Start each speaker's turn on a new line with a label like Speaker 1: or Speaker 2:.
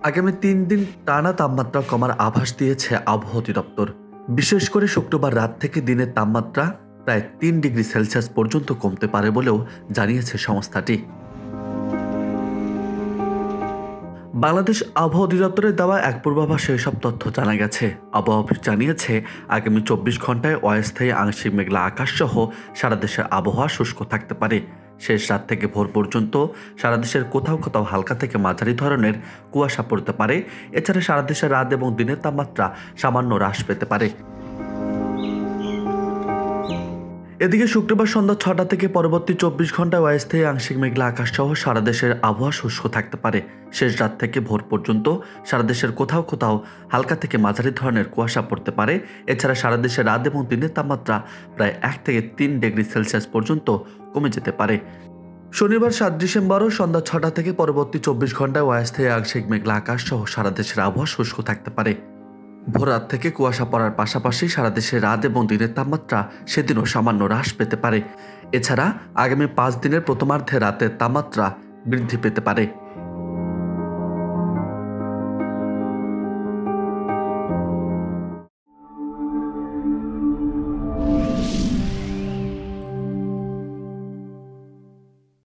Speaker 1: আগামী ৩ দিন টানা তাপমাত্রা কমার আভাস দিয়েছে আবহাওয়া অধিদপ্তর। বিশেষ করে শুক্রবার রাত থেকে দিনের তাপমাত্রা প্রায় ৩ ডিগ্রি সেলসিয়াস পর্যন্ত কমতে পারে বলেও জানিয়েছে সংস্থাটি। বাংলাদেশ আবহাওয়া অধিদপ্তরের দেওয়া এক পূর্বাভাসে এসব তথ্য জানা গেছে। আবহাওয়া অফিস জানিয়েছে, আগামী ২৪ ঘন্টায় অস্থায়ী আংশিক মেঘলা আকাশ সহ সারা দেশের আবহাওয়া শুষ্ক থাকতে পারে। শেষ রাত থেকে ভোর পর্যন্ত সারা দেশের কোথাও কোথাও হালকা থেকে মাঝারি ধরনের কুয়াশা পড়তে পারে। এছাড়া সারা দেশের রাত এবং দিনের তাপমাত্রা সামান্য হ্রাস পেতে পারে। এদিকে শুক্রবার সন্ধ্যা ৬টা থেকে পরবর্তী ২৪ ঘন্টায় অস্থায়ী আংশিক মেঘলা আকাশ সহ সারা দেশের আবহাওয়া শুষ্ক থাকতে পারে। শেষ রাত থেকে ভোর পর্যন্ত সারা দেশের কোথাও কোথাও হালকা থেকে মাঝারি ধরনের কুয়াশা পড়তে পারে। এছাড়া সারা দেশের রাত এবং দিনের তাপমাত্রা প্রায় ১ থেকে ৩ ডিগ্রি সেলসিয়াস পর্যন্ত কমে যেতে পারে। শনিবার ৭ ডিসেম্বরও সন্ধ্যা ৬টা থেকে পরবর্তী ২৪ ঘন্টায় অস্থায়ী আংশিক মেঘলা আকাশ সহ সারা দেশের আবহাওয়া শুষ্ক থাকতে পারে। ভোর রাত থেকে কুয়াশা পড়ার পাশাপাশি সারা দেশে রাত এবং দিনের তাপমাত্রা সেদিনও সামান্য হ্রাস পেতে পারে। এছাড়া আগামী ৫ দিনের প্রথমার্ধে রাতের তাপমাত্রা বৃদ্ধি পেতে পারে।